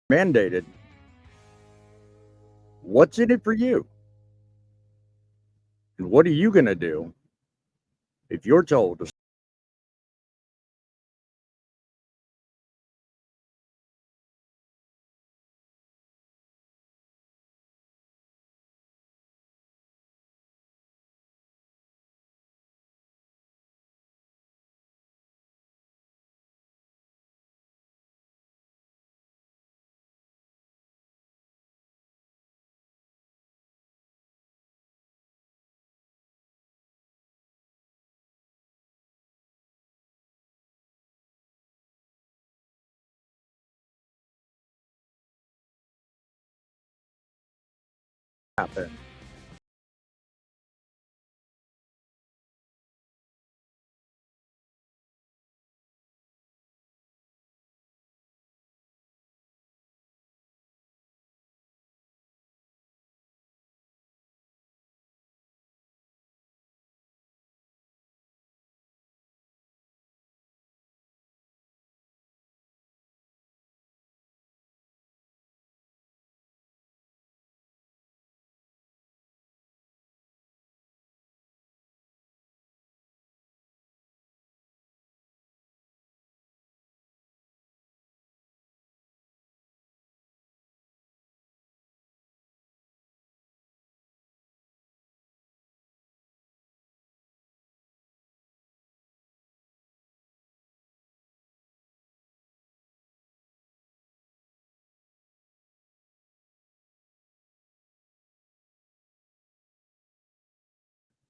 mandated, what's in it for you? And what are you going to do if you're told to happen?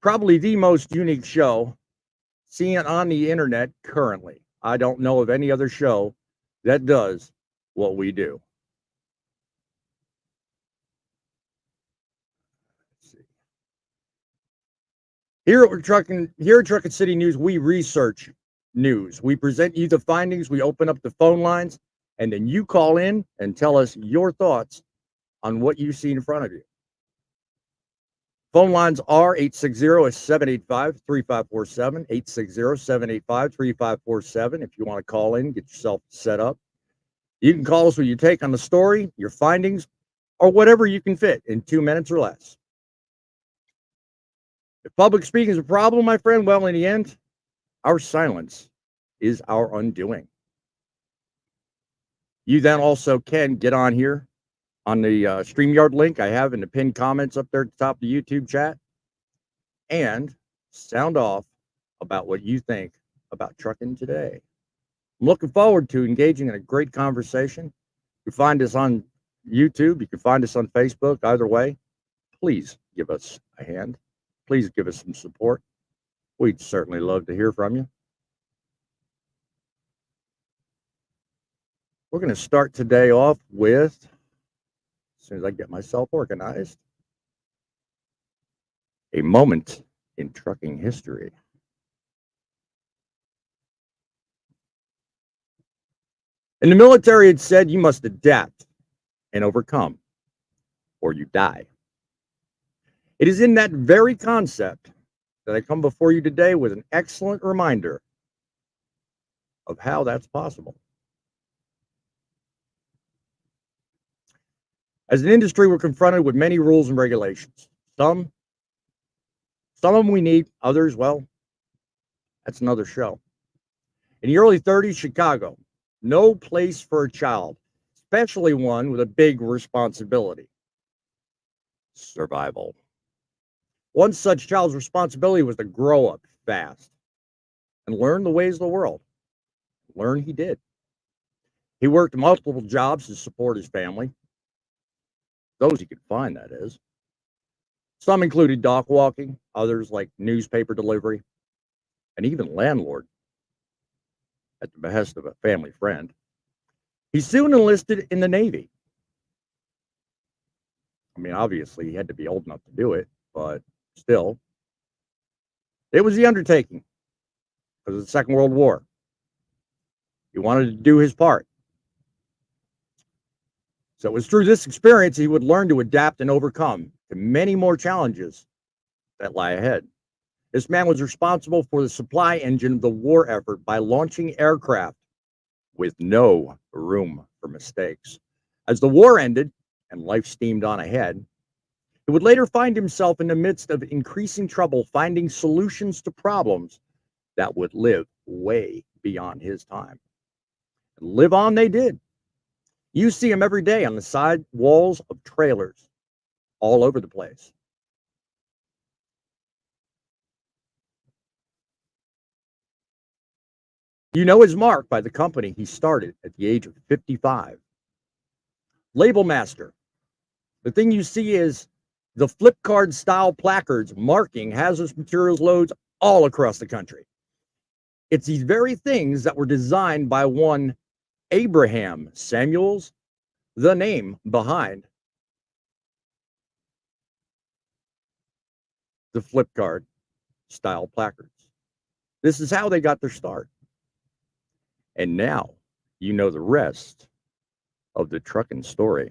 Probably the most unique show seen on the internet currently. I don't know of any other show that does what we do. Let's see. Here at Trucking City News, we research news. We present you the findings, we open up the phone lines, and then you call in and tell us your thoughts on what you see in front of you. Phone lines are 860-785-3547, 860-785-3547. If you want to call in, get yourself set up. You can call us with your take on the story, your findings, or whatever you can fit in 2 minutes or less. If public speaking is a problem, my friend, well, in the end, our silence is our undoing. You then also can get on here on the StreamYard link I have in the pinned comments up there at the top of the YouTube chat and sound off about what you think about trucking today. I'm looking forward to engaging in a great conversation. You can find us on YouTube. You can find us on Facebook. Either way, please give us a hand. Please give us some support. We'd certainly love to hear from you. We're going to start today off with, as soon as I get myself organized, a moment in trucking history. In the military, it said you must adapt and overcome, or you die. It is in that very concept that I come before you today with an excellent reminder of how that's possible. As an industry, we're confronted with many rules and regulations. Some of them we need, others, well, that's another show. In the early 30s, Chicago, no place for a child, especially one with a big responsibility: survival. One such child's responsibility was to grow up fast and learn the ways of the world. Learn he did. He worked multiple jobs to support his family. Those he could find, that is. Some included dock walking, others like newspaper delivery, and even landlord at the behest of a family friend. He soon enlisted in the Navy. I mean, obviously, he had to be old enough to do it, but still, it was the undertaking because of the Second World War. He wanted to do his part. So it was through this experience he would learn to adapt and overcome to many more challenges that lie ahead. This man was responsible for the supply engine of the war effort by launching aircraft with no room for mistakes. As the war ended and life steamed on ahead, he would later find himself in the midst of increasing trouble finding solutions to problems that would live way beyond his time. And live on they did. You see him every day on the side walls of trailers all over the place. You know his mark by the company he started at the age of 55. Label master. The thing you see is the flip card style placards marking hazardous materials loads all across the country. It's these very things that were designed by one Abraham Samuels, the name behind the flip card style placards. This is how they got their start. And now you know the rest of the trucking story.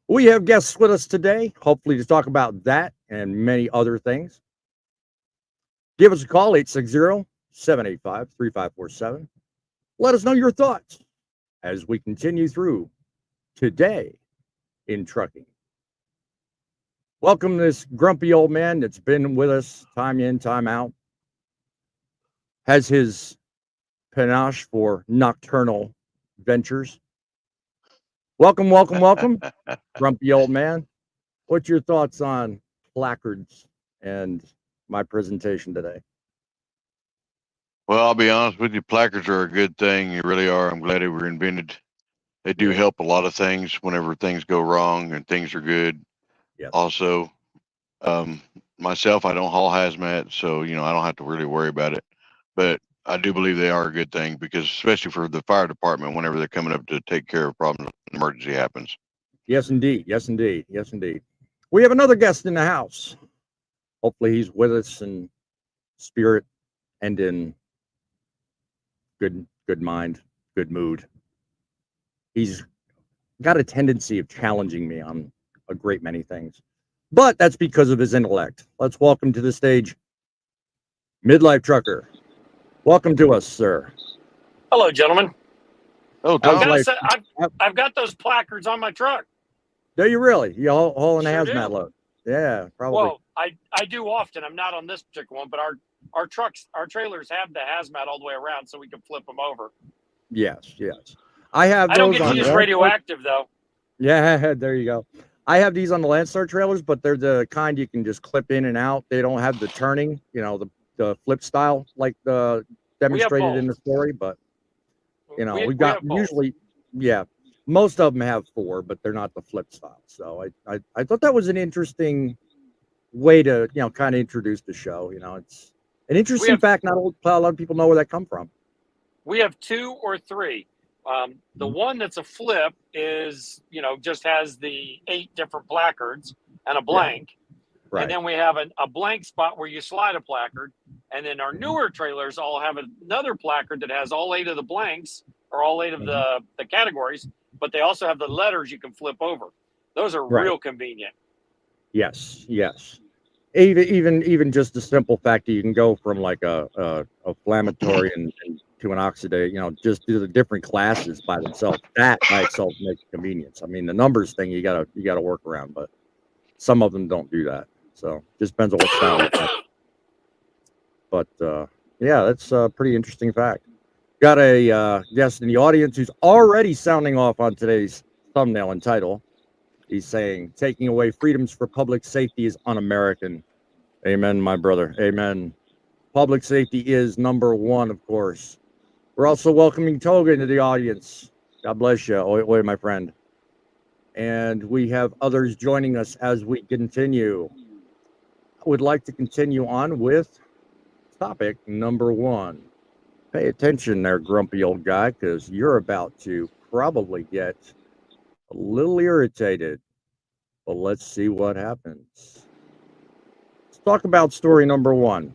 We have guests with us today, hopefully to talk about that and many other things. Give us a call, 860-785-3547. Let us know your thoughts as we continue through Today in Trucking. Welcome this grumpy old man that's been with us time in, time out. Has his panache for nocturnal ventures. Welcome, welcome, welcome, grumpy old man. What's your thoughts on placards and my presentation today? Well, I'll be honest with you, placards are a good thing. They really are. I'm glad they were invented. They do help a lot of things whenever things go wrong and things are good. Yes. Also, myself, I don't haul hazmat, so I don't have to really worry about it. But I do believe they are a good thing because, especially for the fire department, whenever they're coming up to take care of problems, an emergency happens. Yes, indeed. Yes, indeed. Yes, indeed. We have another guest in the house. Hopefully, he's with us in spirit and in good mind, good mood. He's got a tendency of challenging me on a great many things, but that's because of his intellect. Let's welcome to the stage Midlife Trucker. Welcome to us, sir. Hello, gentlemen. Oh, Tom. I've got those placards on my truck. Do you really? You hauling a Sure hazmat do. load? Yeah, probably. Well, I do often. I'm not on this particular one, but our trailers have the hazmat all the way around, so we can flip them over. Yes. I have. I don't those get to on use the radioactive though. Yeah, there you go. I have these on the Landstar trailers, but they're the kind you can just clip in and out. They don't have the turning, the flip style like the demonstrated in the story. But we've got usually, most of them have 4, but they're not the flip style. So I thought that was an interesting way to kind of introduce the show. It's an interesting fact. Not a lot of people know where that come from. We have 2 or 3. The one that's a flip is, just has the 8 different placards and a blank. Yeah. Right. And then we have a blank spot where you slide a placard. And then our newer trailers all have another placard that has all 8 of the blanks or all 8 of the categories, but they also have the letters you can flip over. Those are real convenient. Yes. Even just the simple fact that you can go from like a inflammatory and to an oxidate, just do the different classes by themselves. That by itself makes convenience. I mean, the numbers thing you gotta work around, but some of them don't do that. So just depends on what style. But that's a pretty interesting fact. Got a guest in the audience who's already sounding off on today's thumbnail and title. He's saying taking away freedoms for public safety is un-American. Amen, my brother. Amen. Public safety is number one, of course. We're also welcoming Toga into the audience. God bless you. Oi, my friend. And we have others joining us as we continue. I would like to continue on with topic number 1. Pay attention there, grumpy old guy, because you're about to probably get a little irritated. But let's see what happens. Let's talk about story number 1.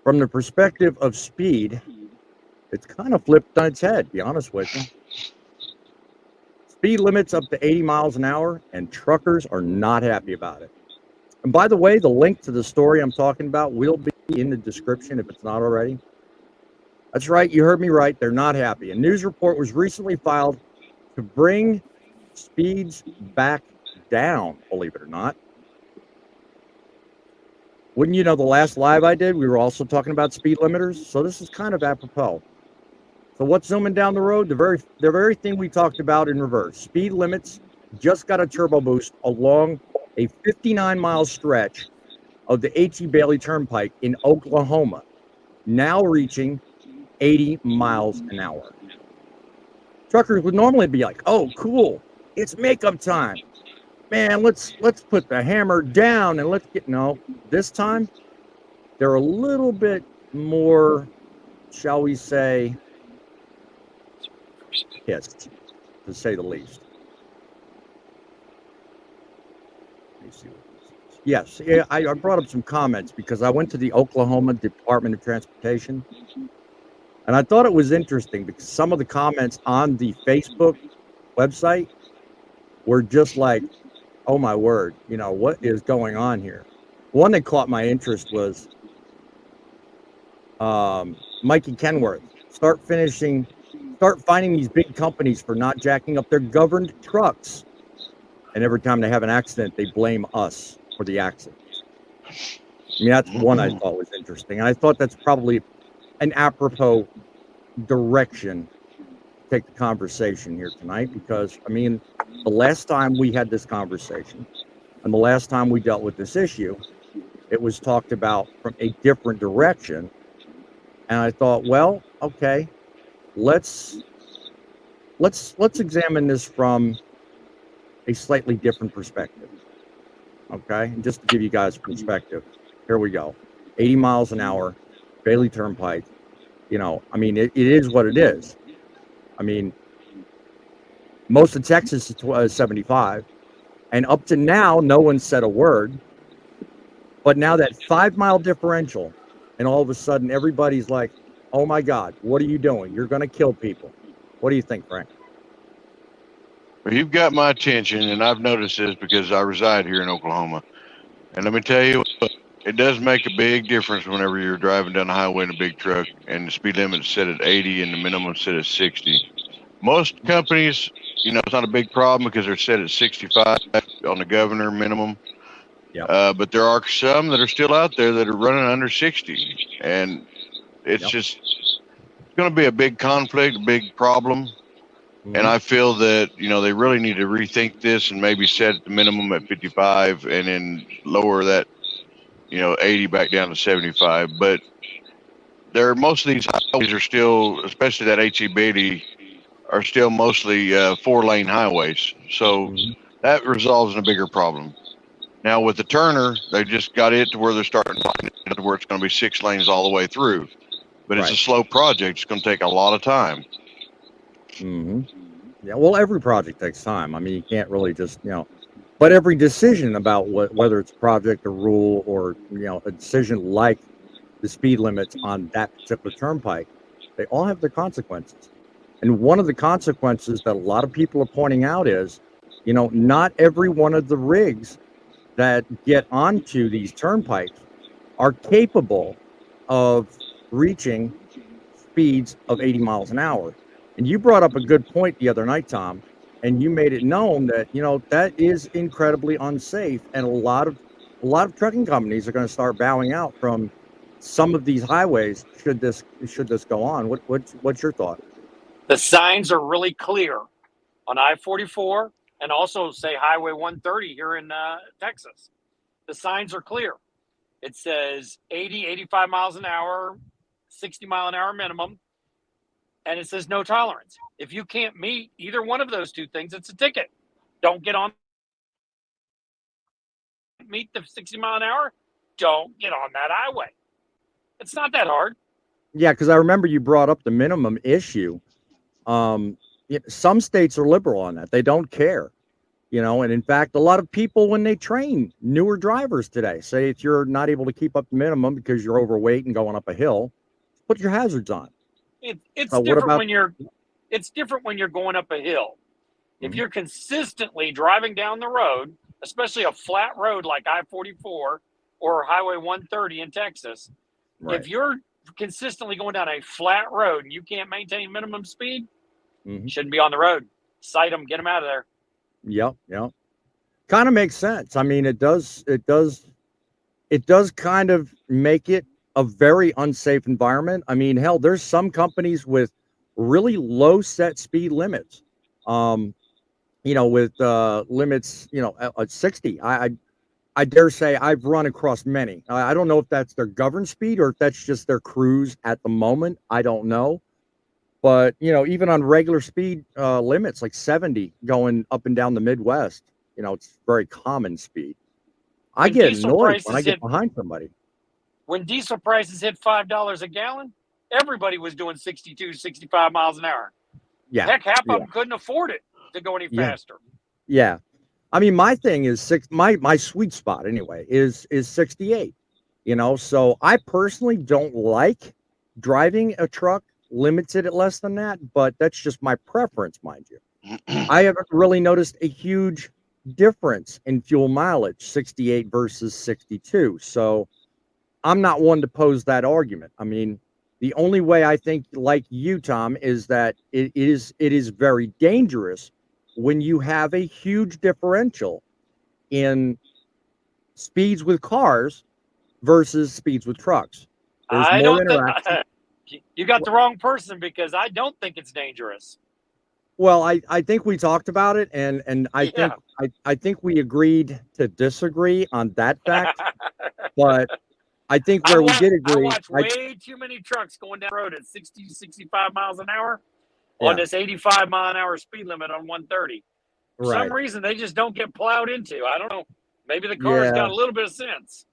From the perspective of speed, it's kind of flipped on its head, to be honest with you. Speed limits up to 80 miles an hour, and truckers are not happy about it. And by the way, the link to the story I'm talking about will be in the description if it's not already. That's right. You heard me right. They're not happy. A news report was recently filed to bring speeds back down, believe it or not. Wouldn't you know, the last live I did, we were also talking about speed limiters. So this is kind of apropos. So what's zooming down the road? The very thing we talked about in reverse. Speed limits just got a turbo boost along a 59-mile stretch of the H.E. Bailey Turnpike in Oklahoma, now reaching 80 miles an hour. Truckers would normally be like, "Oh, cool, it's makeup time, man. Let's put the hammer down and let's get." No, this time they're a little bit more, shall we say, pissed, to say the least. Let me see what this is. Yes, yeah, I brought up some comments because I went to the Oklahoma Department of Transportation, and I thought it was interesting because some of the comments on the Facebook website were just like, "Oh my word, you know, what is going on here?" One that caught my interest was Mikey Kenworth. Start finding these big companies for not jacking up their governed trucks. And every time they have an accident, they blame us for the accident. I mean, that's one I thought was interesting. And I thought that's probably an apropos direction to take the conversation here tonight, because, I mean, the last time we had this conversation and the last time we dealt with this issue, it was talked about from a different direction. And I thought, well, okay, let's examine this from a slightly different perspective. Okay, and just to give you guys perspective, here we go. 80 miles an hour, Bailey Turnpike. You know, I mean, it is what it is. I mean, most of Texas is 75, and up to now, no one said a word. But now that 5-mile differential, and all of a sudden everybody's like, "Oh my God, what are you doing? You're going to kill people." What do you think, Frank? Well, you've got my attention, and I've noticed this because I reside here in Oklahoma. And let me tell you, it does make a big difference whenever you're driving down the highway in a big truck and the speed limit is set at 80 and the minimum set at 60. Most companies, you know, it's not a big problem because they're set at 65 on the governor minimum. Yep. But there are some that are still out there that are running under 60. And it's just going to be a big conflict, a big problem. And I feel that, you know, they really need to rethink this and maybe set the minimum at 55 and then lower that, you know, 80 back down to 75. But most of these highways are still, especially that H.E. Bailey, are still mostly 4-lane highways. So that resolves in a bigger problem. Now with the Turner, they just got it to where they're starting to where it's going to be 6 lanes all the way through. But it's a slow project. It's going to take a lot of time. Yeah, well, every project takes time. I mean, you can't really just, you know, but every decision about whether it's a project, a rule, or, you know, a decision like the speed limits on that particular turnpike, they all have their consequences. And one of the consequences that a lot of people are pointing out is, you know, not every one of the rigs that get onto these turnpikes are capable of reaching speeds of 80 miles an hour. And you brought up a good point the other night, Tom, and you made it known that, you know, that is incredibly unsafe, and a lot of trucking companies are going to start bowing out from some of these highways should this go on. What's your thought? The signs are really clear on I-44 and also, say, Highway 130 here in Texas. The signs are clear. It says 80, 85 miles an hour, 60 mile an hour minimum, and it says no tolerance. If you can't meet either one of those two things, it's a ticket. Don't get on. Meet the 60 mile an hour, don't get on that highway. It's not that hard. Yeah, because I remember you brought up the minimum issue. Some states are liberal on that. They don't care, you know, and in fact, a lot of people, when they train newer drivers today, say if you're not able to keep up the minimum because you're overweight and going up a hill, put your hazards on. It's different when you're going up a hill. If you're consistently driving down the road, especially a flat road like I-44 or Highway 130 in Texas, if you're consistently going down a flat road and you can't maintain minimum speed, Mm-hmm. shouldn't be on the road. Sight them, get them out of there. Yep. Kind of makes sense. I mean, it does kind of make it a very unsafe environment. I mean, hell, there's some companies with really low set speed limits. With limits, at 60. I dare say I've run across many. I don't know if that's their governed speed or if that's just their cruise at the moment. I don't know. But, even on regular speed limits, like 70 going up and down the Midwest, it's very common speed. I When get diesel annoyed when I prices get hit- behind somebody. When diesel prices hit $5 a gallon, everybody was doing 62, 65 miles an hour. Yeah. Heck, half of them couldn't afford it to go any faster. Yeah. I mean, my thing is my sweet spot anyway is 68, so I personally don't like driving a truck limited at less than that, but that's just my preference, mind you. I haven't really noticed a huge difference in fuel mileage, 68 versus 62. So I'm not one to pose that argument. I mean, the only way I think, like you, Tom, is that it is very dangerous when you have a huge differential in speeds with cars versus speeds with trucks. There's I more don't think interaction. you got the wrong person, because I don't think it's dangerous. Well, I think we talked about it, and I think we agreed to disagree on that fact. But I think where we did agree, I watch way too many trucks going down the road at 60, 65 miles an hour on this 85 mile an hour speed limit on 130. For some reason, they just don't get plowed into. I don't know. Maybe the car's got a little bit of sense.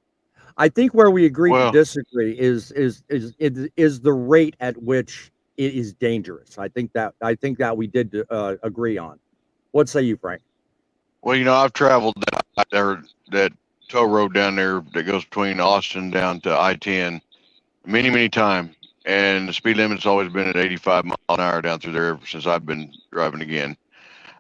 I think where we agree to disagree is the rate at which it is dangerous. I think that we did agree on. What say you, Frank? Well, I've traveled that tow road down there that goes between Austin down to I-10 many, many times, and the speed limit's always been at 85 miles an hour down through there ever since I've been driving again.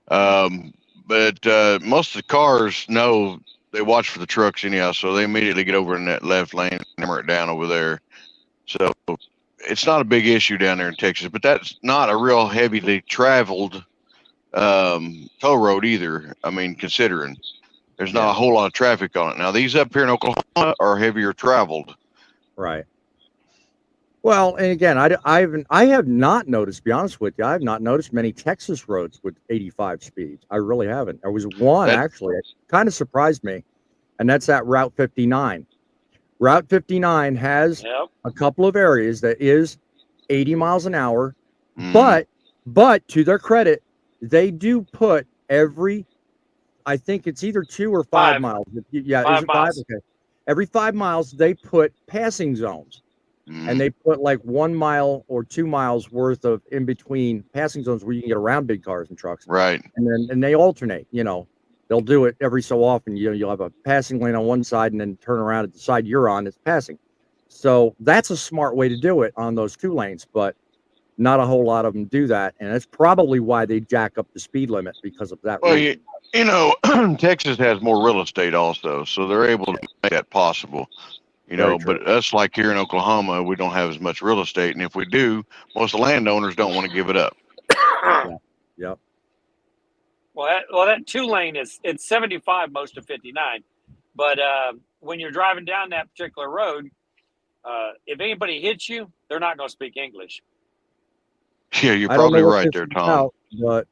But most of the cars know, they watch for the trucks anyhow, so they immediately get over in that left lane and hammer it down over there. So it's not a big issue down there in Texas, but that's not a real heavily traveled tow road either. I mean, considering there's not a whole lot of traffic on it. Now, these up here in Oklahoma are heavier traveled. Right. Well, and again, I have not noticed, to be honest with you, I have not noticed many Texas roads with 85 speeds. I really haven't. There was one, actually, it kind of surprised me, and that's at Route 59. Route 59 has a couple of areas that is 80 miles an hour, but to their credit, they do put I think it's either 2 or 5 miles. Yeah, 5 is it 5? miles. Okay. Every 5 miles, they put passing zones. And they put like 1 mile or 2 miles worth of in between passing zones where you can get around big cars and trucks. Right. And they alternate, they'll do it every so often. You'll have a passing lane on one side and then turn around at the side you're on, it's passing. So that's a smart way to do it on those 2 lanes, but not a whole lot of them do that. And that's probably why they jack up the speed limit, because of that reason. Texas has more real estate also, so they're able to make that possible. But us, like here in Oklahoma, we don't have as much real estate, and if we do, most of the landowners don't want to give it up. Yep. Well, that 2 lane it's 75 most of 59, but when you're driving down that particular road, if anybody hits you, they're not going to speak English. Yeah, you're probably right there, Tom. But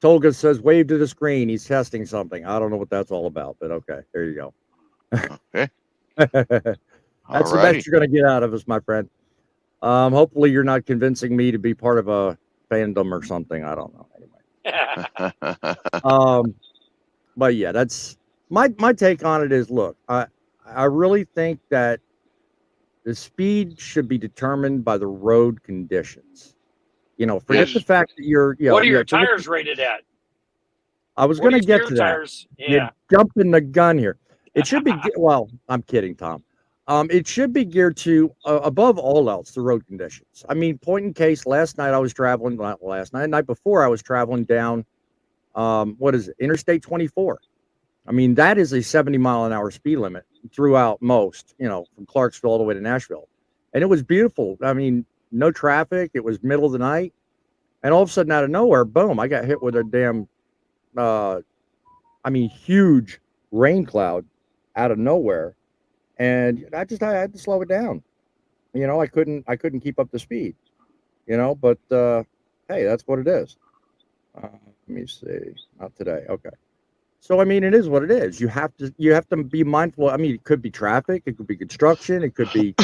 Tolga says, wave to the screen. He's testing something. I don't know what that's all about, but okay, there you go. Okay. That's the best you're going to get out of us, my friend. Hopefully you're not convincing me to be part of a fandom or something. I don't know. Anyway. But yeah, that's my take on it is, look, I really think that the speed should be determined by the road conditions. Forget the fact that you're. What are your tires rated at? I was going to get to that. Tires? Yeah. You're jumping the gun here. It should be, well, I'm kidding, Tom. It should be geared to, above all else, the road conditions. I mean, point in case, last night I was traveling, not last night, the night before I was traveling down, Interstate 24. I mean, that is a 70 mile an hour speed limit throughout most, from Clarksville all the way to Nashville. and it was beautiful. I mean, no traffic. It was middle of the night, and all of a sudden, out of nowhere, boom! I got hit with a damn, huge rain cloud out of nowhere, and I had to slow it down. I couldn't keep up the speed. But hey, that's what it is. Let me see. Not today. Okay. So it is what it is. You have to be mindful. It could be traffic, it could be construction, it could be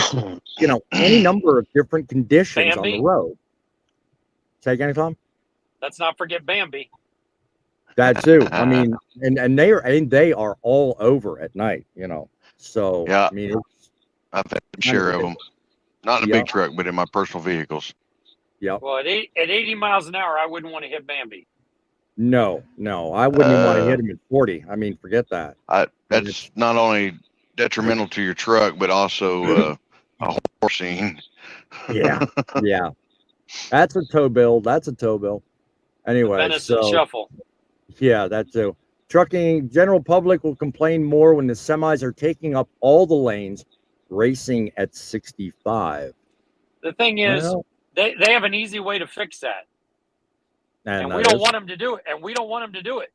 any number of different conditions on the road. Say again, Tom? Let's not forget Bambi. That too. And they are all over at night. So Yeah, it's I've had a share of them. Not in a big truck, but in my personal vehicles. Yep. Well, at 80 miles an hour, I wouldn't want to hit Bambi. No, I wouldn't even want to hit him at 40. Forget that. That's not only detrimental to your truck, but also a horse scene. Yeah. That's a tow bill. Anyway, Venison shuffle. Yeah, that too. Trucking general public will complain more when the semis are taking up all the lanes, racing at 65. The thing is, they have an easy way to fix that. And we don't want them to do it.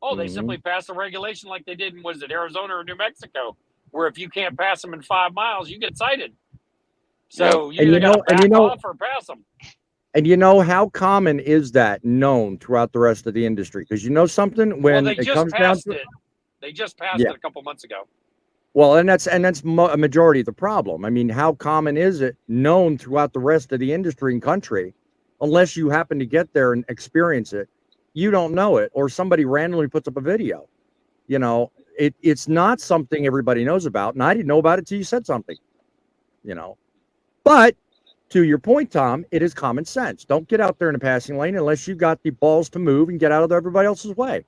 Oh, they simply pass a regulation like they did in, was it Arizona or New Mexico, where if you can't pass them in 5 miles, you get cited. So you either got to back off or pass them. And how common is that known throughout the rest of the industry? Because something, when it comes down to it, they just passed it a couple months ago. Well, and that's a majority of the problem. How common is it known throughout the rest of the industry and country? Unless you happen to get there and experience it, you don't know it, or somebody randomly puts up a video. It's not something everybody knows about, and I didn't know about it till you said something. But to your point, Tom, it is common sense. Don't get out there in a passing lane unless you got the balls to move and get out of everybody else's way.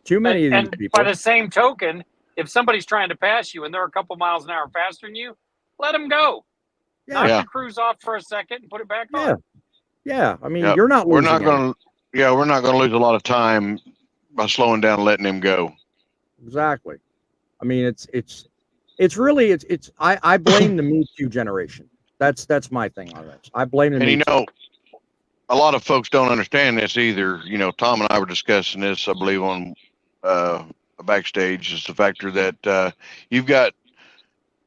Too many of these people. By the same token, if somebody's trying to pass you and they're a couple miles an hour faster than you, let them go. Knock the cruise off for a second and put it back on. Yeah, you're not losing. We're not going to lose a lot of time by slowing down and letting him go. Exactly. It's really I blame the Me Too generation. That's my thing on this. I blame the Me Too. A lot of folks don't understand this either. Tom and I were discussing this, I believe, on backstage. Is the factor that you've got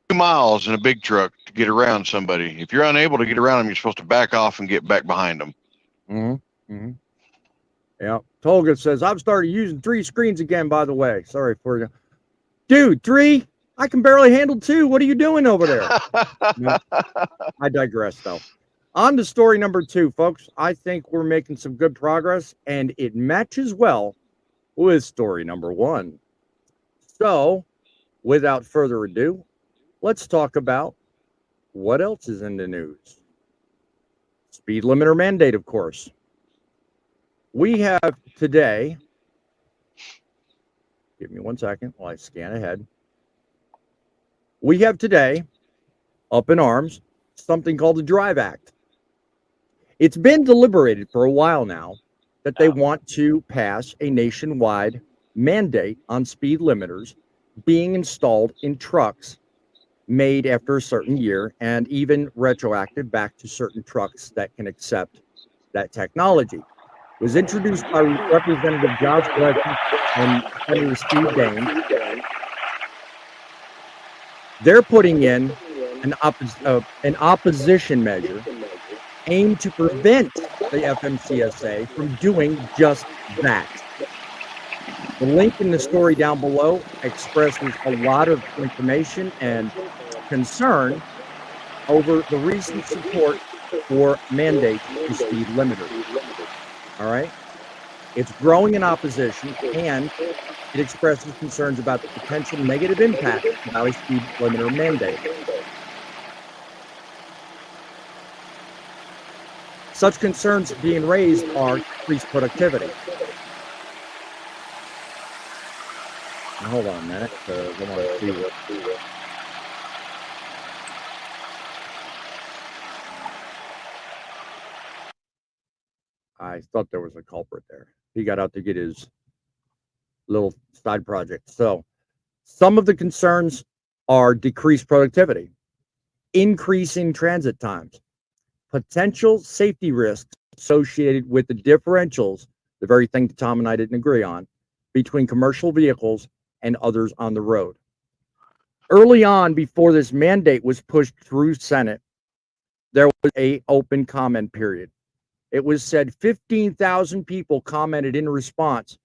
2 miles in a big truck to get around somebody. If you're unable to get around them, you're supposed to back off and get back behind them. Yeah. Tolga says, I've started using 3 screens again, by the way. Sorry for you. Dude, 3? I can barely handle 2. What are you doing over there? No, I digress, though. On to story number 2, folks. I think we're making some good progress, and it matches well with story number 1. So, without further ado, let's talk about what else is in the news. Speed limiter mandate, of course. We have today, give me 1 second while I scan ahead. We have today, up in arms, something called the Drive Act. It's been deliberated for a while now that they want to pass a nationwide mandate on speed limiters being installed in trucks made after a certain year, and even retroactive back to certain trucks that can accept that technology. It was introduced by Representative Josh Gledson and Senator Steve Daines. They're putting in an opposition measure aimed to prevent the FMCSA from doing just that. The link in the story down below expresses a lot of information and concern over the recent support for mandates to speed limiters. All right? It's growing in opposition, and it expresses concerns about the potential negative impact of a speed limiter mandate. Such concerns being raised are increased productivity. Now, hold on a minute, because I want to see what. I thought there was a culprit there. He got out to get his little side project. So some of the concerns are decreased productivity. increasing transit times, potential safety risks associated with the differentials, the very thing that Tom and I didn't agree on, between commercial vehicles and others on the road. Early on, before this mandate was pushed through Senate, there was an open comment period. It was said 15,000 people commented in response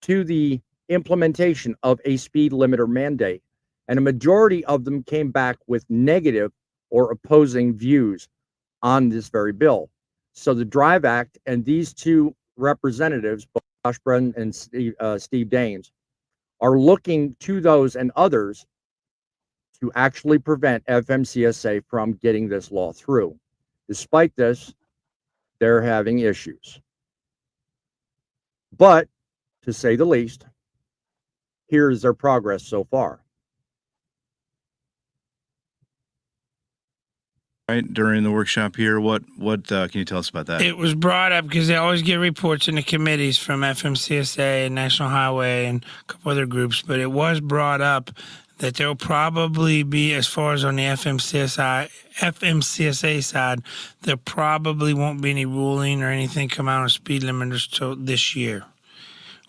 to the implementation of a speed limiter mandate, and a majority of them came back with negative or opposing views on this very bill. So the Drive Act and these two representatives, Josh Brennan and Steve Daines, are looking to those and others to actually prevent FMCSA from getting this law through. Despite this, they're having issues. But, to say the least, here's their progress so far. Right, during the workshop here, what can you tell us about that? It was brought up because they always get reports in the committees from FMCSA and National Highway and a couple other groups, but it was brought up that there'll probably be, as far as on the FMCSA side, there probably won't be any ruling or anything come out on speed limiters till this year.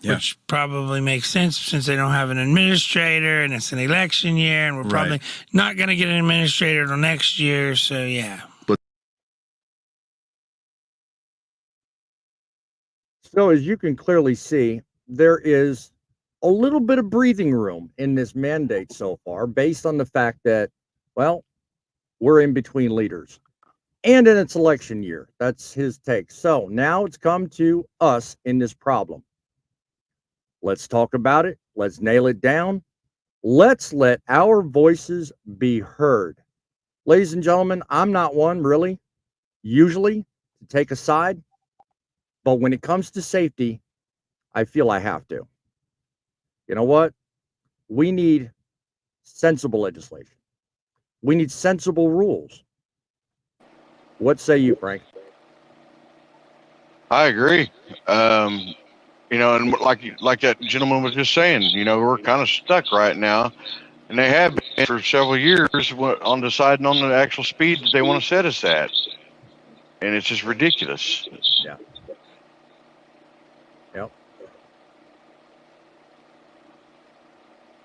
Yeah. Which probably makes sense since they don't have an administrator and it's an election year, and we're probably not going to get an administrator till next year. So, yeah. So, as you can clearly see, there is a little bit of breathing room in this mandate so far, based on the fact that, well, we're in between leaders and in its election year. That's his take. So now it's come to us in this problem. Let's talk about it. Let's nail it down. Let's let our voices be heard. Ladies and gentlemen, I'm not one really, usually, to take a side, but when it comes to safety, I feel I have to. You know what? We need sensible legislation. We need sensible rules. What say you, Frank? I agree. You know, and like that gentleman was just saying, you know, we're kind of stuck right now, and they have been for several years on deciding on the actual speed that they want to set us at, and it's just ridiculous. Yeah. Yep.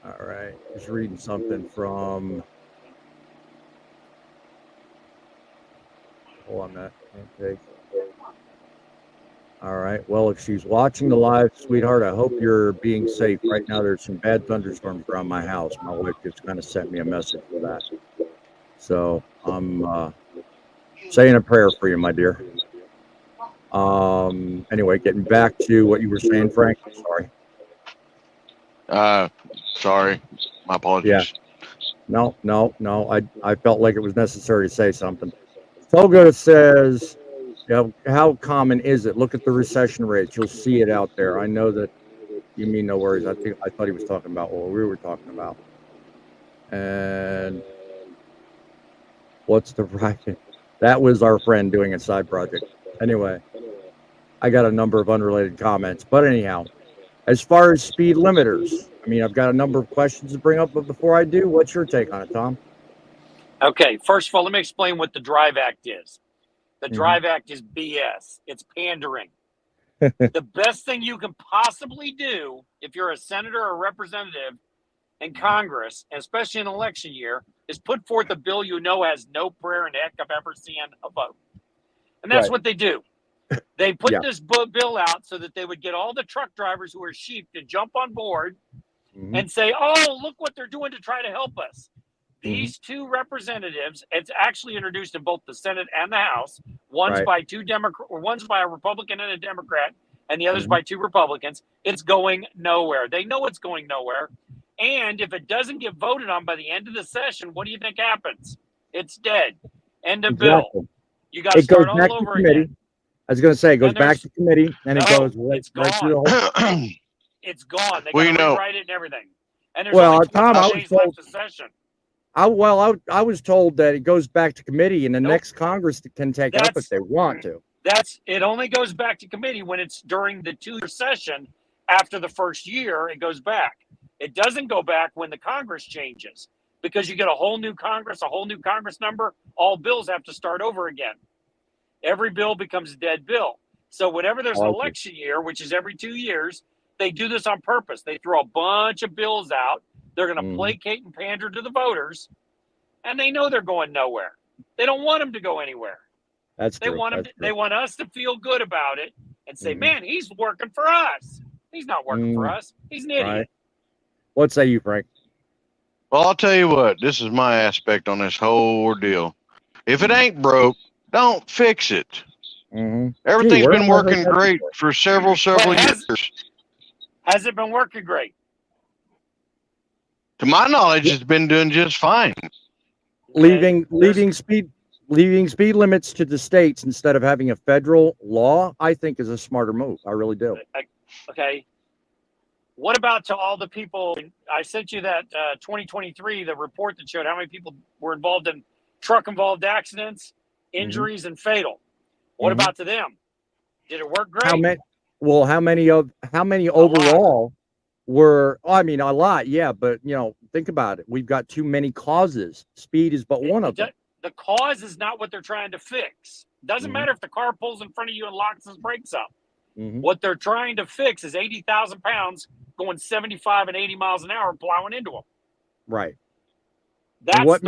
All right. Just reading something from. Hold on that. Okay. All right. Well, if she's watching the live, sweetheart, I hope you're being safe. Right now, there's some bad thunderstorms around my house. My wife just kind of sent me a message for that. So I'm saying a prayer for you, my dear. Anyway, getting back to what you were saying, Frank. Sorry. Sorry. My apologies. Yeah. No. I felt like it was necessary to say something. Toga says, how common is it? Look at the recession rates. You'll see it out there. I know that you mean no worries. I thought he was talking about what we were talking about. And what's the bracket? That was our friend doing a side project. Anyway, I got a number of unrelated comments. But anyhow, as far as speed limiters, I mean, I've got a number of questions to bring up, but before I do, what's your take on it, Tom? Okay, first of all, let me explain what the Drive Act is. The Drive Act is BS. It's pandering. The best thing you can possibly do if you're a senator or representative in Congress, and especially in an election year, is put forth a bill you know has no prayer in heck of ever seeing a vote. And that's what they do. They put this bill out so that they would get all the truck drivers who are sheep to jump on board and say, oh, look what they're doing to try to help us. These two representatives, it's actually introduced in both the Senate and the House. One's by one's by a Republican and a Democrat, and the other's by two Republicans. It's going nowhere. They know it's going nowhere. And if it doesn't get voted on by the end of the session, what do you think happens? It's dead. End of bill. You got to start all over again. I was going to say, it goes back to committee, and it goes it's gone. It's gone. They got to rewrite it and everything. And there's only 20 days left of session. I was told that it goes back to committee, and the next Congress can take it up if they want to. It only goes back to committee when it's during the 2-year session. After the first year, it goes back. It doesn't go back when the Congress changes. because you get a whole new Congress number. All bills have to start over again. Every bill becomes a dead bill. So whenever there's an election year, which is every 2 years, they do this on purpose. They throw a bunch of bills out. They're going to placate and pander to the voters, and they know they're going nowhere. They don't want them to go anywhere. That's they true. want them. They want us to feel good about it and say, "Man, he's working for us." He's not working for us. He's an idiot. Right. What say you, Frank? Well, I'll tell you what. This is my aspect on this whole ordeal. If it ain't broke, don't fix it. Everything's been working great for several years. Has it been working great? To my knowledge, it's been doing just fine. Leaving speed limits to the states instead of having a federal law, I think, is a smarter move. I really do. Okay. What about to all the people? I sent you that 2023, the report that showed how many people were involved in truck-involved accidents, injuries, and fatal. What about to them? Did it work great? How many overall were? I mean, a lot, yeah. But think about it. We've got too many causes. Speed is but one of them. The cause is not what they're trying to fix. Doesn't matter if the car pulls in front of you and locks his brakes up. What they're trying to fix is 80,000 pounds going 75 and 80 miles an hour plowing into them. Right. That's what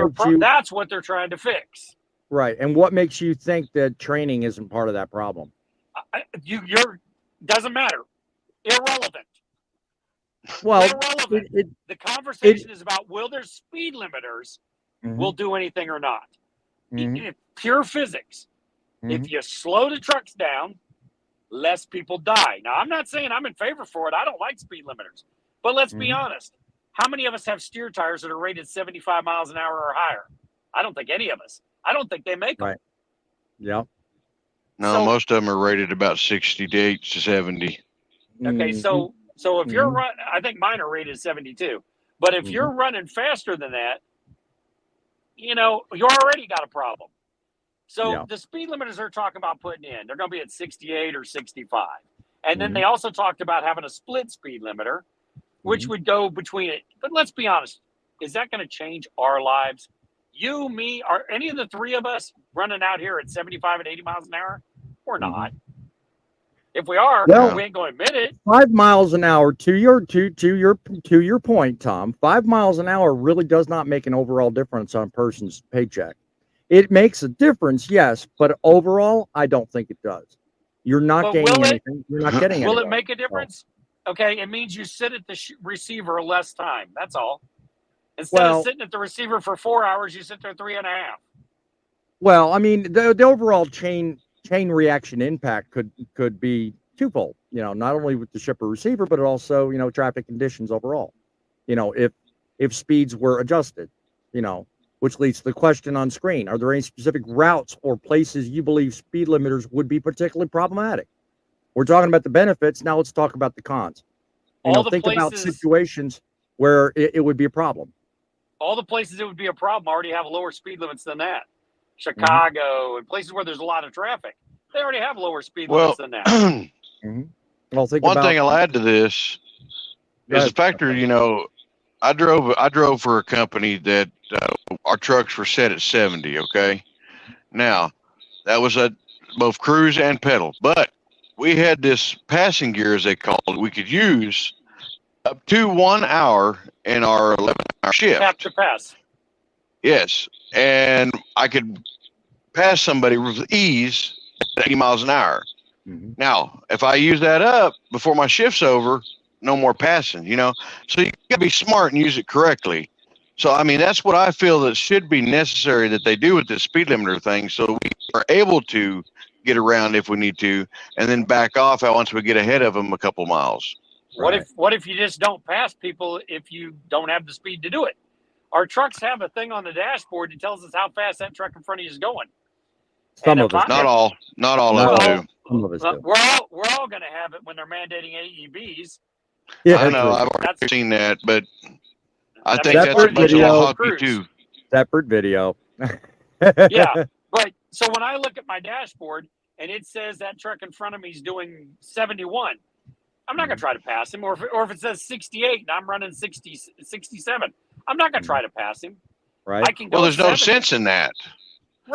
they're trying to fix. Right. And what makes you think that training isn't part of that problem? Doesn't matter. Irrelevant. Well, irrelevant. The conversation is about will their speed limiters will do anything or not. Pure physics. If you slow the trucks down, less people die. Now, I'm not saying I'm in favor for it. I don't like speed limiters. But let's be honest. How many of us have steer tires that are rated 75 miles an hour or higher? I don't think any of us. I don't think they make them. Right. Yeah. No, most of them are rated about 68 to 70. Okay, so if you're running, I think mine are rated 72. But if you're running faster than that, you already got a problem. So the speed limiters they're talking about putting in, they're going to be at 68 or 65. And then they also talked about having a split speed limiter, which would go between it. But let's be honest, is that going to change our lives? You, me, are any of the three of us running out here at 75 and 80 miles an hour? We're not. If we are, we ain't going to admit it. 5 miles an hour to your point, Tom. 5 miles an hour really does not make an overall difference on a person's paycheck. It makes a difference, yes, but overall, I don't think it does. You're not gaining anything. You're not getting anything. Will it make a difference? Okay, it means you sit at the receiver less time. That's all. Instead of sitting at the receiver for 4 hours, you sit there 3.5. Well, I mean, the overall chain reaction impact could be twofold. Not only with the shipper receiver, but also traffic conditions overall. If speeds were adjusted, which leads to the question on screen: are there any specific routes or places you believe speed limiters would be particularly problematic? We're talking about the benefits. Now let's talk about the cons. Think about situations where it would be a problem. All the places it would be a problem already have lower speed limits than that. Chicago and places where there's a lot of traffic, they already have lower speed limits than that. Well, one thing I'll add to this is the factor. I drove for a company that our trucks were set at 70. Okay, now that was both cruise and pedal, but we had this passing gear, as they call it, we could use up to 1 hour in our 11-hour shift. Have to pass. Yes, and I could pass somebody with ease at 80 miles an hour. Now, if I use that up before my shift's over, no more passing, So you got to be smart and use it correctly. So, I mean, that's what I feel that should be necessary that they do with this speed limiter thing, so we are able to get around if we need to, and then back off once we get ahead of them a couple miles. What if you just don't pass people if you don't have the speed to do it? Our trucks have a thing on the dashboard that tells us how fast that truck in front of you is going. Some of us, not all of them do. Some of us do. We're all going to have it when they're mandating AEBs. Yeah, I know. I've already seen that, but I think that's a bunch of hockey too. Separate video. Yeah, but so when I look at my dashboard and it says that truck in front of me is doing 71, I'm not going to try to pass him. Or if it says 68 and I'm running 60, 67, I'm not going to try to pass him. Right. I can go Well, there's no 70. sense in that.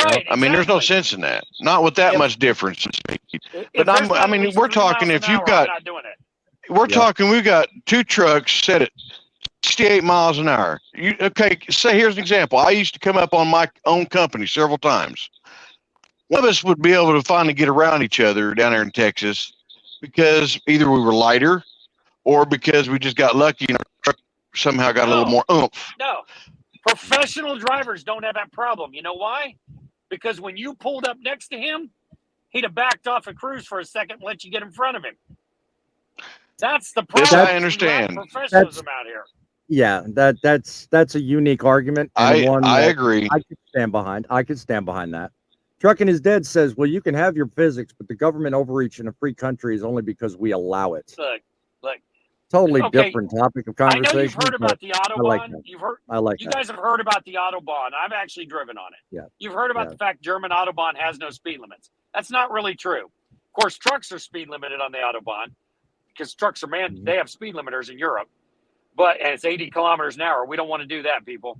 Right. I mean, there's no exactly. sense in that. Not with that If- much difference in speed. If But there's not I at mean, least we're 3 miles talking an if you've hour, got, I'm not doing it. we're Yeah. talking, we've got 2 trucks set at 68 miles an hour. Okay, say here's an example. I used to come up on my own company several times. One of us would be able to finally get around each other down there in Texas because either we were lighter or because we just got lucky and our truck somehow got a little No. more oomph. No. Professional drivers don't have that problem. You know why? Because when you pulled up next to him, he'd have backed off and cruised for a second and let you get in front of him. That's the problem. Yes, I is we lack understand. professionalism out here. Yeah, that's a unique argument, and one I that agree. I could stand behind. I could stand behind that. Trucking is Dead says, well, you can have your physics, but the government overreach in a free country is only because we allow it. Look. Totally Okay, different topic of I conversation. know you've heard about the I like Autobahn. that. You've heard. I like You that. guys have heard about the Autobahn. I've actually driven on it. Yeah. You've heard about Yeah. the fact German Autobahn has no speed limits. That's not really true. Of course, trucks are speed limited on the Autobahn because trucks are Mhm. they have speed limiters in Europe, and it's 80 kilometers an hour. We don't want to do that, people.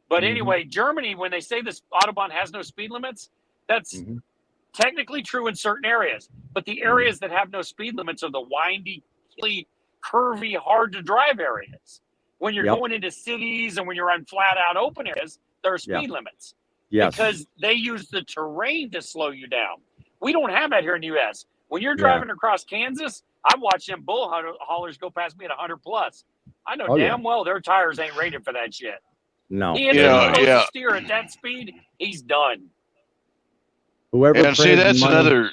But Mhm. anyway, Germany, when they say this Autobahn has no speed limits, that's Mhm. technically true in certain areas. But the areas that have no speed limits are the windy, curvy, hard to drive areas. When you're Yep. going into cities and when you're on flat out open areas, there are speed limits Yes. because they use the terrain to slow you down. We don't have that here in the U.S. When you're Yeah. driving across Kansas, I've watched them bull haulers go past me at 100 plus. I know Oh, yeah. damn well their tires ain't rated for that shit. No. He hits they're a not. Yeah. steer at that speed, he's done. Whoever And see, printed that's money-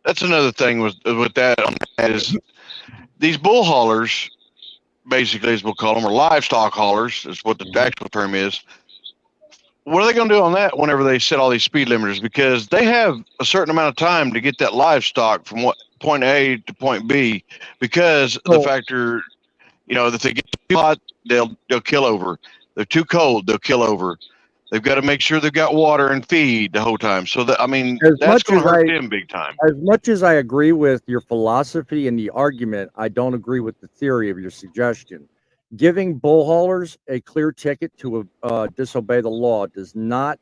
that's another thing with that on that is these bull haulers, basically, as we'll call them, or livestock haulers, is what the Mhm. actual term is. What are they going to do on that whenever they set all these speed limiters? Because they have a certain amount of time to get that livestock from point A to point B, because the So- factor, that they get too hot, they'll kill over. They're too cold, they'll kill over. They've got to make sure they've got water and feed the whole time. So that, As that's much going to as hurt I- them big time. As much as I agree with your philosophy and the argument, I don't agree with the theory of your suggestion. Giving bull haulers a clear ticket to disobey the law does not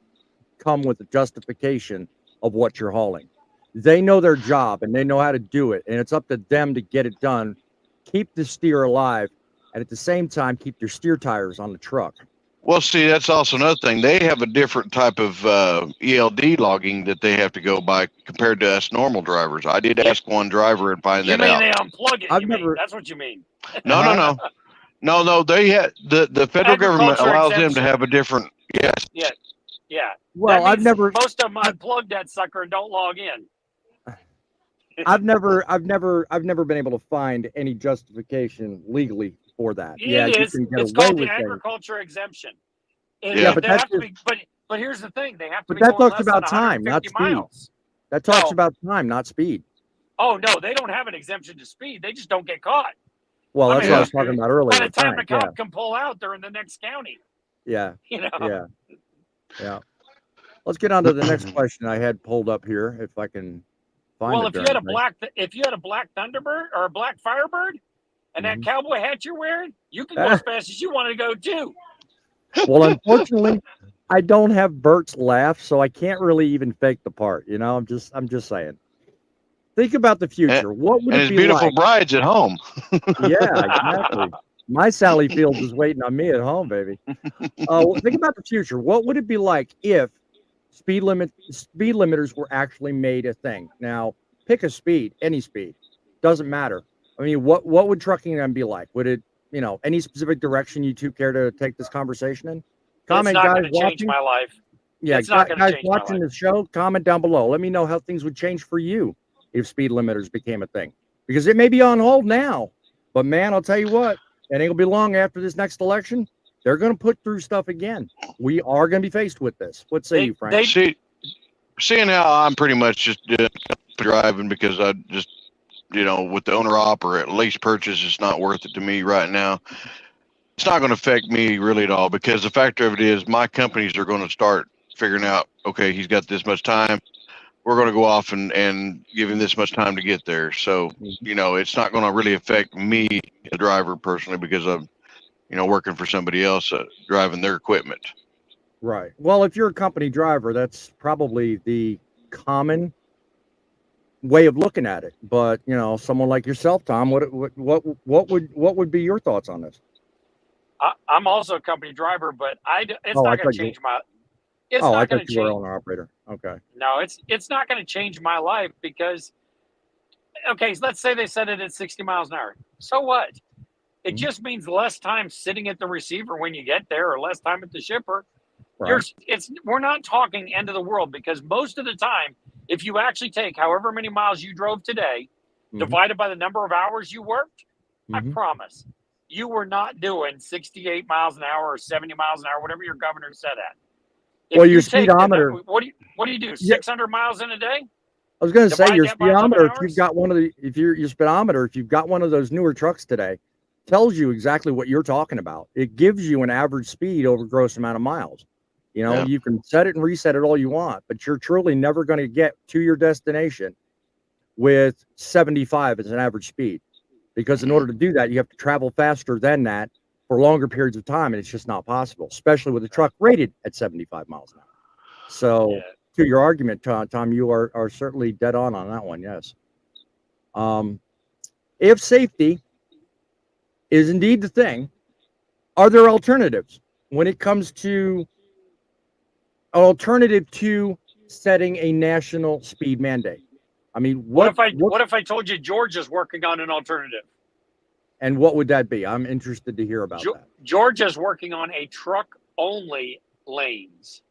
come with a justification of what you're hauling. They know their job and they know how to do it, and it's up to them to get it done. Keep the steer alive, and at the same time, keep your steer tires on the truck. Well, see, that's also another thing. They have a different type of ELD logging that they have to go by compared to us normal drivers. I did ask one driver and find You that mean out. they unplug it? I've You mean. never- That's what you mean. No. They had the federal government Agriculture allows them to exemption. have a different. Yes. Yeah. Well, That I've means never, most of them unplug that sucker and don't log in. I've never been able to find any justification legally for that. Yeah, It you is. can get It's away called the with things. agriculture exemption. Yeah, but they that's have to be. But here's the thing: they have to But be that going talks less about than time, not 150 speed. miles. That talks No. about time, not speed. Oh no, they don't have an exemption to speed. They just don't get caught. Well, I that's mean, what I was talking about earlier. By the time the Time, cop can pull out, they're in the next county. yeah, You know. yeah, yeah. Let's get on to the next question I had pulled up here, if I can find Well, it. if you had a darn thing. black Thunderbird or a black Firebird, and that Mhm. cowboy hat you're wearing, you can go as fast as you want to go too. Well, unfortunately, I don't have Bert's laugh, so I can't really even fake the part. I'm just saying. Think about the future. What would And it his be beautiful like? bride's at home. Yeah, exactly. My Sally Fields is waiting on me at home, baby. Think about the future. What would it be like if speed limiters were actually made a thing? Now, pick a speed, any speed, doesn't matter. I mean, what would trucking then be like? Would it, any specific direction you two care to take this conversation in? Comment, it's not guys, going to change watching. my life. Yeah, it's not gonna guys change my watching life. the show, comment down below. Let me know how things would change for you if speed limiters became a thing. Because it may be on hold now, but man, I'll tell you what, it ain't gonna be long after this next election. They're gonna put through stuff again. We are gonna be faced with this. What say you, Frank? Seeing how I'm pretty much just driving because I just, with the owner op or at least purchase, it's not worth it to me right now. It's not going to affect me really at all because the factor of it is my companies are going to start figuring out, okay, he's got this much time. We're going to go off and give him this much time to get there. So, it's not going to really affect me, the driver, personally, because working for somebody else, driving their equipment. Right. Well, if you're a company driver, that's probably the common way of looking at it. But someone like yourself, Tom, what would be your thoughts on this? I'm also a company driver, but it's not going to change my. It's I not thought going to you were change. owner operator. Okay. No, it's not going to change my life because. Okay, let's say they set it at 60 miles an hour. So what? It just means less time sitting at the receiver when you get there, or less time at the shipper. Right. We're not talking end of the world, because most of the time, if you actually take however many miles you drove today, divided by the number of hours you worked, I promise you were not doing 68 miles an hour or 70 miles an hour, whatever your governor said at. Well, your speedometer. What do you do? 600 miles in a day? I was going to say your speedometer, if you've got one of your speedometer, if you've got one of those newer trucks today, tells you exactly what you're talking about. It gives you an average speed over gross amount of miles. You can set it and reset it all you want, but you're truly never going to get to your destination with 75 as an average speed, because in order to do that, you have to travel faster than that for longer periods of time, and it's just not possible, especially with a truck rated at 75 miles an hour. So, to your argument, Tom, you are certainly dead on that one. Yes. If safety is indeed the thing, are there alternatives when it comes to an alternative to setting a national speed mandate? I mean, what if I told you Georgia's working on an alternative? And what would that be? I'm interested to hear about that. Georgia's working on a truck-only lanes,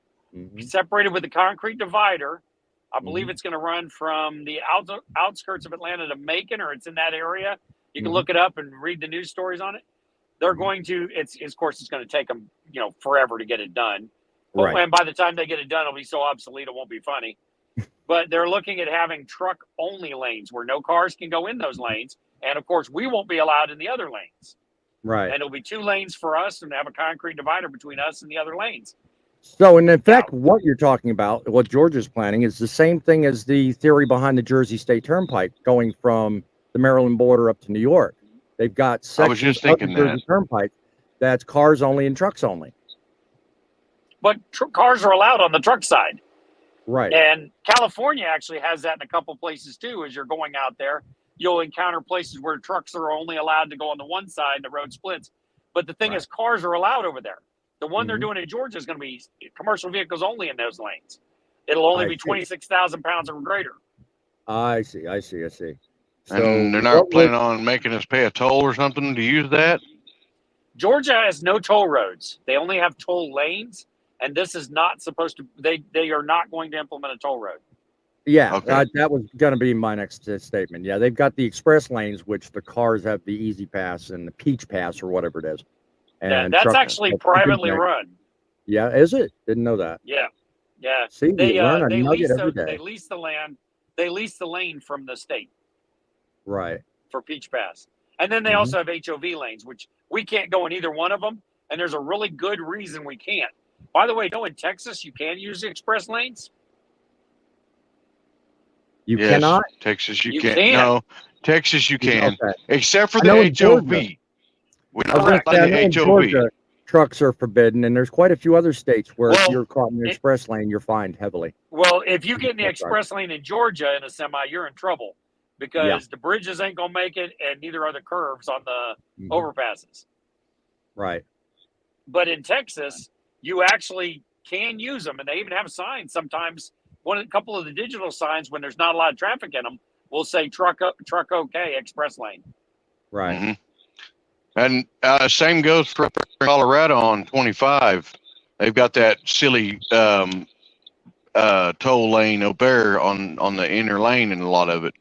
separated with a concrete divider. I believe it's going to run from the outskirts of Atlanta to Macon, or it's in that area. You can look it up and read the news stories on it. They're going to. Of course, it's going to take them, forever to get it done. Right. And by the time they get it done, it'll be so obsolete it won't be funny. But they're looking at having truck-only lanes where no cars can go in those lanes. And, of course, we won't be allowed in the other lanes. Right. And it'll be 2 lanes for us and have a concrete divider between us and the other lanes. So, in fact, what you're talking about, what Georgia's planning, is the same thing as the theory behind the Jersey State Turnpike going from the Maryland border up to New York. They've got sections of the Jersey Turnpike that's cars only and trucks only. But cars are allowed on the truck side. Right. And California actually has that in a couple places too. As you're going out there, you'll encounter places where trucks are only allowed to go on the one side and the road splits. But the thing is, cars are allowed over there. The one they're doing in Georgia is going to be commercial vehicles only in those lanes. It'll only be 26,000 pounds or greater. I see. So and they're not planning on making us pay a toll or something to use that? Georgia has no toll roads. They only have toll lanes. And this is not supposed to, they are not going to implement a toll road. Yeah, okay. That was going to be my next statement. Yeah, they've got the express lanes, which the cars have the Easy Pass and the Peach Pass or whatever it is. And that's actually privately run. Yeah, is it? Didn't know that. Yeah. See, they learn a nugget every day. They lease the land. They lease the lane from the state. Right. For Peach Pass. And then they also have HOV lanes, which we can't go in either one of them. And there's a really good reason we can't. By the way, in Texas, you can use the express lanes. You cannot? Texas, you can't. No, Texas, you can. Okay. Except for the HOV. We don't like the HOV. Georgia, trucks are forbidden, and there's quite a few other states where if you're caught in the express lane, you're fined heavily. Well, if you get in the express lane in Georgia in a semi, you're in trouble because the bridges ain't going to make it, and neither are the curves on the overpasses. Right. But in Texas, you actually can use them, and they even have signs sometimes. A couple of the digital signs, when there's not a lot of traffic in them, will say truck okay, express lane. Right. And same goes for Colorado on 25. They've got that silly toll lane up there on the inner lane and a lot of it.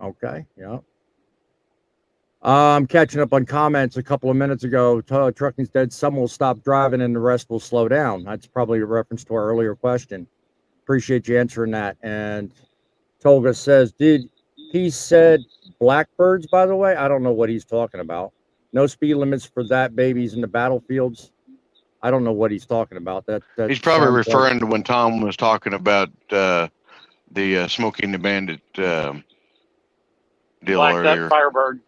Okay. Yeah. I'm catching up on comments a couple of minutes ago. Trucking's dead. Some will stop driving and the rest will slow down. That's probably a reference to our earlier question. Appreciate you answering that. And Tolga says, he said blackbirds, by the way? I don't know what he's talking about. No speed limits for that, babies in the battlefields. I don't know what he's talking about. That he's probably referring to when Tom was talking about the Smokey and the Bandit deal earlier. Firebird.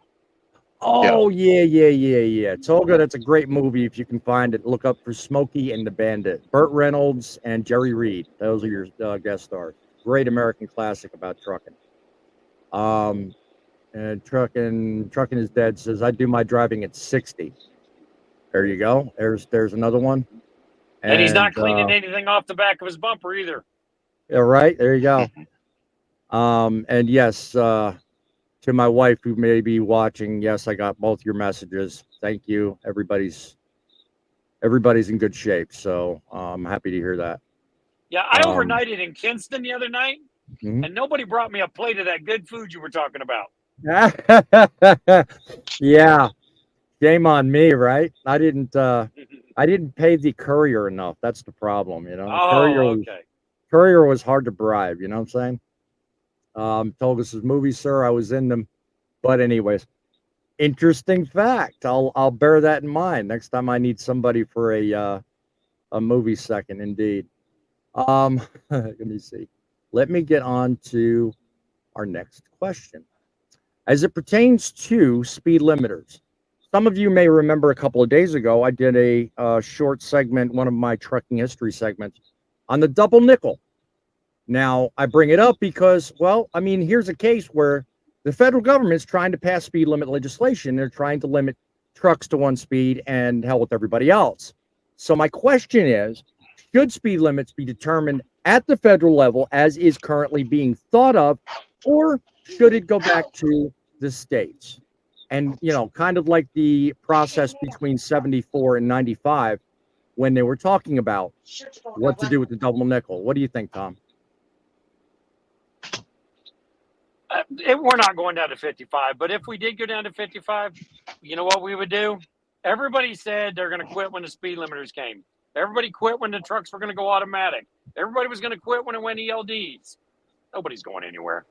Oh, yeah. Tolga, that's a great movie if you can find it. Look up for Smokey and the Bandit. Burt Reynolds and Jerry Reed. Those are your guest stars. Great American classic about trucking. And trucking is dead says I do my driving at 60. There you go. There's another one. And he's not cleaning anything off the back of his bumper either. Yeah, right. There you go. And yes, to my wife who may be watching, yes, I got both your messages. Thank you. Everybody's in good shape, so I'm happy to hear that. Yeah, I overnighted in Kinston the other night, and nobody brought me a plate of that good food you were talking about. Yeah, shame on me, right? I didn't pay the courier enough. That's the problem, you know. Courier was hard to bribe. You know what I'm saying? Told us his movies, sir. I was in them, but anyways, interesting fact. I'll bear that in mind next time I need somebody for a movie second. Indeed. Let me see. Let me get on to our next question. As it pertains to speed limiters, some of you may remember a couple of days ago, I did a short segment, one of my trucking history segments, on the double nickel. Now, I bring it up because, well, I mean, here's a case where the federal government's trying to pass speed limit legislation. They're trying to limit trucks to 1 speed and hell with everybody else. So my question is, should speed limits be determined at the federal level as is currently being thought of, or should it go back to the states? And, you know, kind of like the process between 74 and 95 when they were talking about what to do with the double nickel. What do you think, Tom? We're not going down to 55, but if we did go down to 55, you know what we would do? Everybody said they're going to quit when the speed limiters came. Everybody quit when the trucks were going to go automatic. Everybody was going to quit when it went ELDs. Nobody's going anywhere.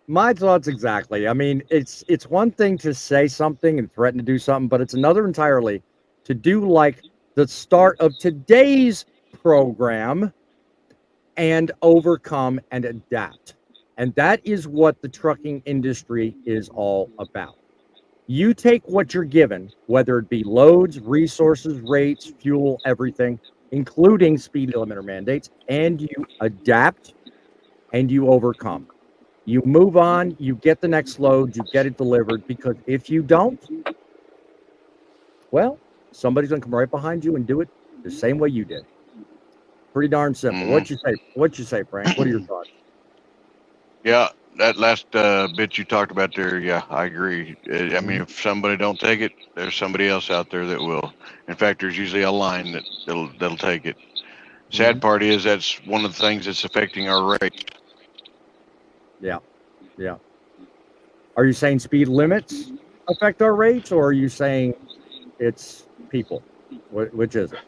My thoughts exactly. I mean, it's one thing to say something and threaten to do something, but it's another entirely to do like the start of today's program and overcome and adapt. And that is what the trucking industry is all about. You take what you're given, whether it be loads, resources, rates, fuel, everything, including speed limiter mandates, and you adapt and you overcome. You move on, you get the next load, you get it delivered, because if you don't, well, somebody's going to come right behind you and do it the same way you did. Pretty darn simple. What'd you say, Frank? What are your thoughts? Yeah, that last bit you talked about there, yeah, I agree. I mean, if somebody don't take it, there's somebody else out there that will. In fact, there's usually a line that'll take it. Sad part is that's one of the things that's affecting our rate. Yeah. Are you saying speed limits affect our rates, or are you saying it's people? Which is it?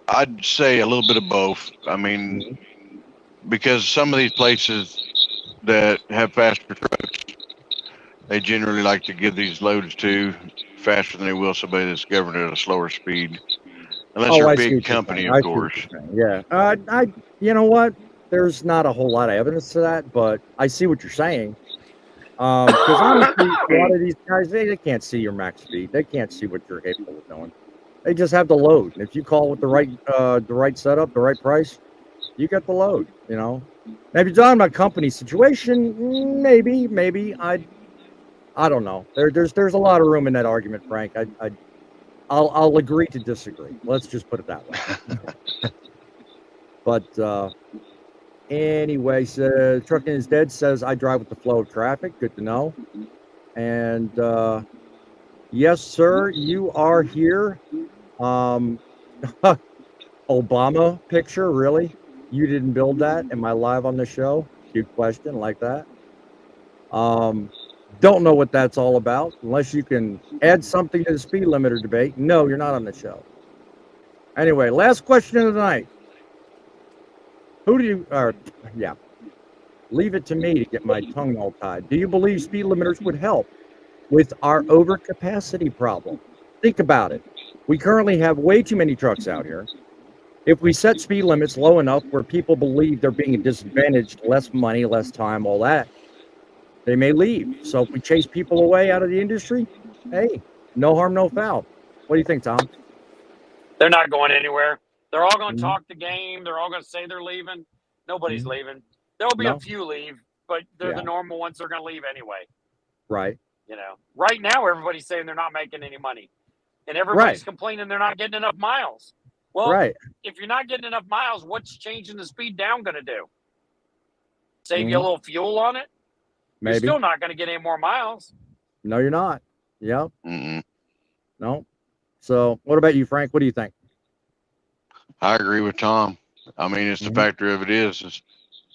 I'd say a little bit of both. I mean, because some of these places that have faster trucks, they generally like to give these loads to faster than they will somebody that's governed at a slower speed. Unless you're a big company, of course. Yeah. You know what? There's not a whole lot of evidence to that, but I see what you're saying. Because honestly, a lot of these guys, they can't see your max speed. They can't see what you're capable of doing. They just have the load. And if you call with the right setup, the right price, you get the load, you know. Now, if you're talking about company situation, maybe I don't know. There's a lot of room in that argument, Frank. I'll agree to disagree. Let's just put it that way. But anyway, so Trucking is Dead says I drive with the flow of traffic. Good to know. And yes, sir, you are here. Obama picture, really? You didn't build that? Am I live on the show? Cute question like that. Don't know what that's all about. Unless you can add something to the speed limiter debate. No, you're not on the show. Anyway, last question of the night. Leave it to me to get my tongue all tied. Do you believe speed limiters would help with our overcapacity problem? Think about it. We currently have way too many trucks out here. If we set speed limits low enough where people believe they're being disadvantaged, less money, less time, all that, They may leave. So if we chase people away out of the industry, hey, no harm, no foul. What do you think, Tom? They're not going anywhere. They're all going to Mhm. talk the game. They're all going to say they're leaving. Nobody's Mhm. leaving. There'll be No. a few leave, but they're Yeah. the normal ones. They're going to leave anyway. Right. You know, right now everybody's saying they're not making any money, and everybody's complaining they're not getting enough miles. Well, Right. if you're not getting enough miles, what's changing the speed down going to do? Save you a little fuel on it? Maybe. You're still not going to get any more miles. No, you're not. Yep. Mm-mm. No. So what about you, Frank? What do you think? I agree with Tom. I mean, it's the Mhm. factor of it is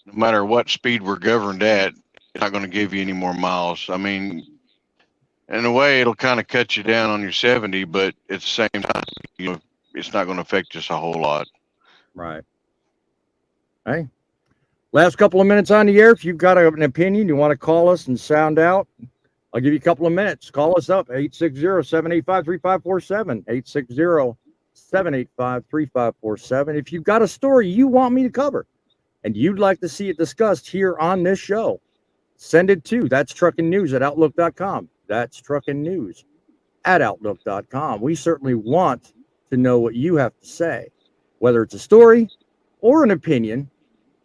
no matter what speed we're governed at, it's not going to give you any more miles. I mean, in a way, it'll kind of cut you down on your 70, but at the same time, you know, it's not going to affect us a whole lot. Right. Hey, last couple of minutes on the air. If you've got an opinion, you want to call us and sound out, I'll give you a couple of minutes. Call us up, 860-785-3547, 860-785-3547. If you've got a story you want me to cover and you'd like to see it discussed here on this show, send it to thatstruckingnews@outlook.com. That's truckingnews@outlook.com. We certainly want to know what you have to say, whether it's a story or an opinion.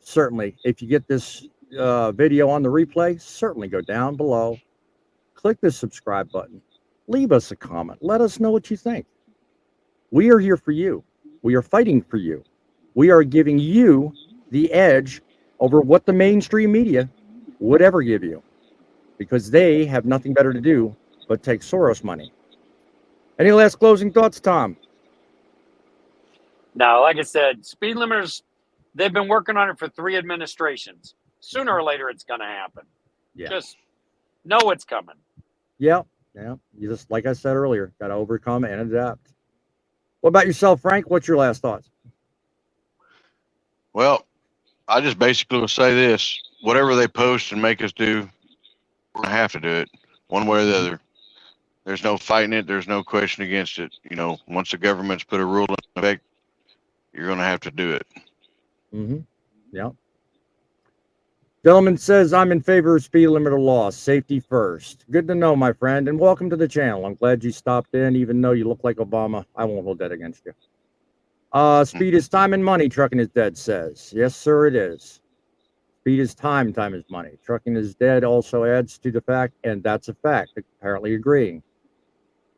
Certainly, if you get this video on the replay, certainly go down below, click the subscribe button, leave us a comment, let us know what you think. We are here for you. We are fighting for you. We are giving you the edge over what the mainstream media would ever give you, because they have nothing better to do but take Soros money. Any last closing thoughts, Tom? Now, like I said, speed limiters, they've been working on it for 3 administrations. Sooner or later, it's going to happen. Yeah. Just know it's coming. Yeah. Yeah. You just, like I said earlier, got to overcome and adapt. What about yourself, Frank? What's your last thoughts? Well, I just basically will say this: whatever they post and make us do, we're gonna have to do it one way or the other. There's no fighting it. There's no question against it. You know, once the government's put a rule in effect, you're gonna have to do it. Mm-hmm. Yeah. Gentleman says, I'm in favor of speed limiter law. Safety first. Good to know, my friend, and welcome to the channel. I'm glad you stopped in, even though you look like Obama. I won't hold that against you. Speed is time and money, Trucking is Dead says. Yes, sir, it is. Speed is time, time is money. Trucking is Dead also adds to the fact, and that's a fact, apparently agreeing.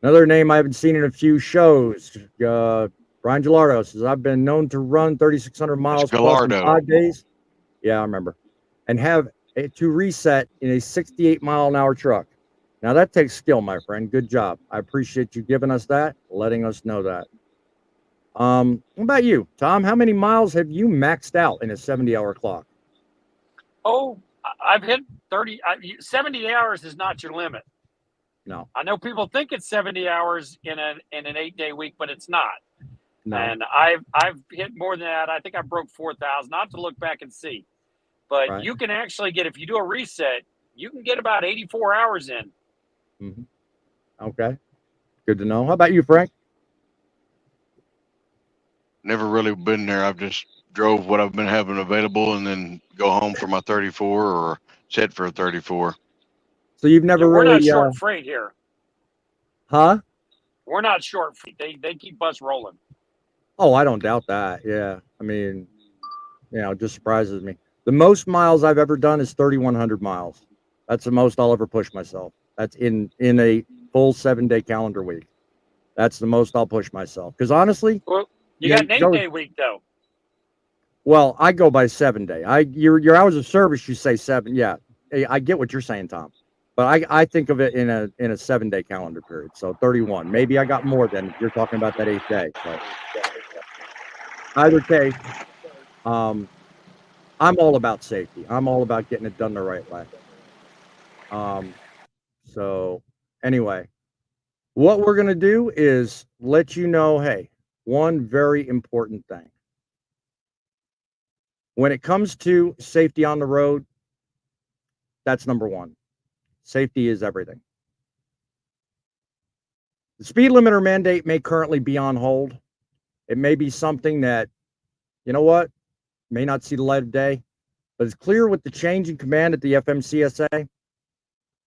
Another name I haven't seen in a few shows, Brian Gilardo says, I've been known to run 3,600 miles plus in Gallardo. 5 days. Yeah, I remember. And have it to reset in a 68-mile-an-hour truck. Now, that takes skill, my friend. Good job. I appreciate you giving us that, letting us know that. What about you, Tom? How many miles have you maxed out in a 70-hour clock? Oh, I've hit 30. 70 hours is not your limit. No. I know people think it's 70 hours in an 8-day week, but it's not. No. And I've hit more than that. I think I broke 4,000. I'll have to look back and see. But Right. you can actually get, if you do a reset, you can get about 84 hours in. Mm-hmm. Okay. Good to know. How about you, Frank? Never really been there. I've just drove what I've been having available and then go home for my 34 or set for a 34. So you've never We're really... not short freight here. Huh? We're not short freight. They keep us rolling. Oh, I don't doubt that. Yeah. I mean, it just surprises me. The most miles I've ever done is 3,100 miles. That's the most I'll ever push myself. That's in a full 7-day calendar week. That's the most I'll push myself. Because honestly, Well, you got an 8-day week though. Well, I go by 7-day. Your hours of service, you say 7. Yeah, I get what you're saying, Tom. But I think of it in a 7-day calendar period. So 31. Maybe I got more than you're talking about that 8th day. So either case, I'm all about safety. I'm all about getting it done the right way. So anyway, what we're going to do is let you know, hey, one very important thing. When it comes to safety on the road, that's number one. Safety is everything. The speed limiter mandate may currently be on hold. It may be something that, you know what, may not see the light of day, but it's clear with the change in command at the FMCSA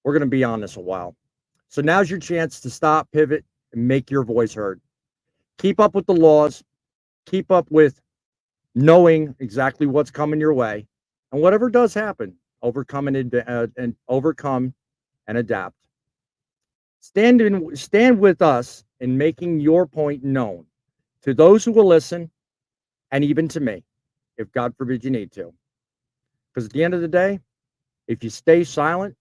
We're going to be on this a while. So now's your chance to stop, pivot, and make your voice heard. Keep up with the laws. Keep up with knowing exactly what's coming your way. And whatever does happen, overcome and adapt. Stand with us in making your point known to those who will listen, and even to me, if God forbid you need to. Because at the end of the day, if you stay silent,